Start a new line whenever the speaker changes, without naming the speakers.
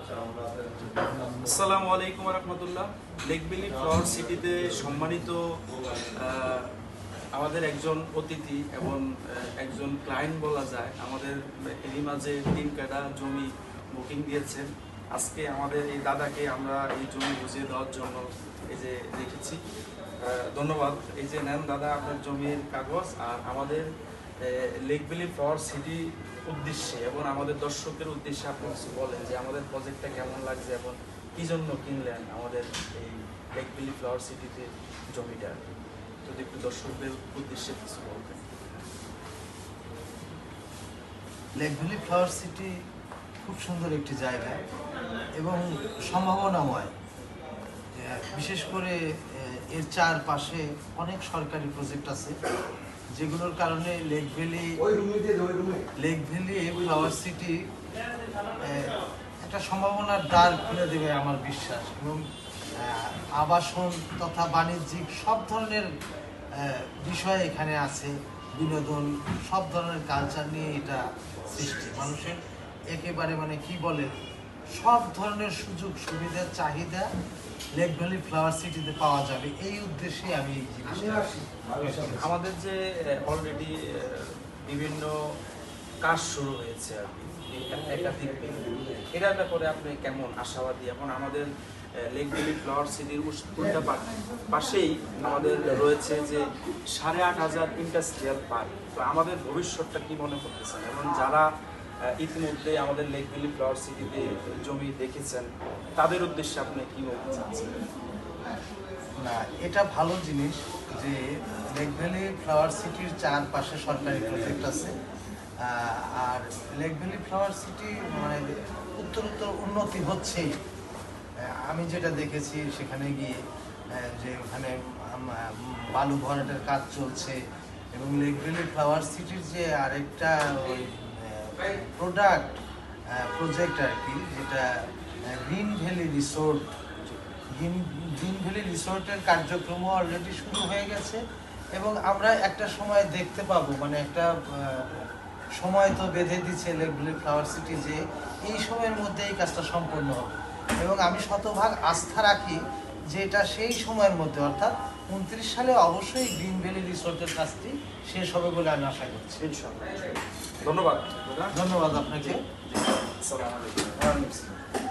আসসালামু আলাইকুম রহমতুল্লাহ। Lake valley flower সিটিতে সম্মানিত আমাদের একজন অতিথি এবং একজন ক্লায়েন্ট বলা যায়, আমাদের এরই মাঝে 3 কাঠা জমি বুকিং দিয়েছেন। আজকে আমাদের এই দাদাকে আমরা এই জমি বুঝিয়ে দেওয়ার জন্য এই যে রেখেছি। ধন্যবাদ। এই যে নেন দাদা আপনার জমির কাগজ। আর আমাদের লেক ভ্যালি ফ্লাওয়ার সিটি উদ্দেশ্যে এবং আমাদের দর্শকদের উদ্দেশ্যে আপনি কিছু বলেন যে আমাদের প্রজেক্টটা কেমন লাগছে এবং কী জন্য কিনলেন আমাদের এই লেক ভ্যালি ফ্লাওয়ার সিটিতে জমিটা, যদি একটু দর্শকদের উদ্দেশ্যে কিছু বলতেন।
লেক ভ্যালি ফ্লাওয়ার সিটি খুব সুন্দর একটি জায়গা এবং সম্ভাবনাময়। বিশেষ করে এর চারপাশে অনেক সরকারি প্রজেক্ট আছে, যেগুলোর কারণে লেক ভ্যালি ফ্লাওয়ার সিটি একটা সম্ভাবনার দ্বার খুলে দেবে আমার বিশ্বাস। এবং আবাসন তথা বাণিজ্যিক সব ধরনের বিষয় এখানে আছে, বিনোদন, সব ধরনের কালচার নিয়ে এটা সৃষ্টি। মানুষের একেবারে কি বলে, সব ধরনের সুযোগ সুবিধার চাহিদা লেক ভ্যালি ফ্লাওয়ার সিটিতে পাওয়া যাবে, এই উদ্দেশ্যে আমি এই জিনিসটা।
আমাদের যে অলরেডি বিভিন্ন কাজ শুরু হয়েছে আর কি, একাধিক এটার ব্যাপারে আপনি কেমন আশাবাদী? এখন আমাদের লেক ভ্যালি ফ্লাওয়ার সিটির উল্টা পাশেই আমাদের রয়েছে যে 8,500 ইন্ডাস্ট্রিয়াল পার্ক। তো আমাদের ভবিষ্যৎটা কি মনে করতেছেন? এবং যারা ইতিমধ্যে আমাদের লেক ভ্যালি ফ্লাওয়ার সিটিতে জমি দেখেছেন তাদের উদ্দেশ্যে আপনি কি বলতে চাচ্ছেন?
না, এটা ভালো জিনিস যে লেক ভ্যালি ফ্লাওয়ার সিটির চারপাশে সরকারি প্রজেক্ট আছে। আর লেক ভ্যালি ফ্লাওয়ার সিটি উত্তরোত্তর উন্নতি হচ্ছেই। আমি যেটা দেখেছি সেখানে গিয়ে, যে ওখানে বালু ভরাটের কাজ চলছে এবং লেক ভ্যালি ফ্লাওয়ার সিটির যে আরেকটা প্রজেক্ট আর কি, যেটা green valley resort, green valley রিসোর্টের কার্যক্রমও অলরেডি শুরু হয়ে গেছে। এবং আমরা একটা সময় দেখতে পাবো, একটা সময় তো বেঁধে দিচ্ছে লেক ভ্যালি ফ্লাওয়ার সিটি, যে এই সময়ের মধ্যে এই কাজটা সম্পন্ন হবে। এবং আমি শতভাগ আস্থা রাখি যে এটা সেই সময়ের মধ্যে, অর্থাৎ 29 সালে অবশ্যই গ্রিন ভ্যালি রিসোর্টের কাজটি শেষ হবে বলে আমি আশা করছি।
ইনশাআল্লাহ। ধন্যবাদ।
ধন্যবাদ আপনাকে।
আসসালামু আলাইকুম।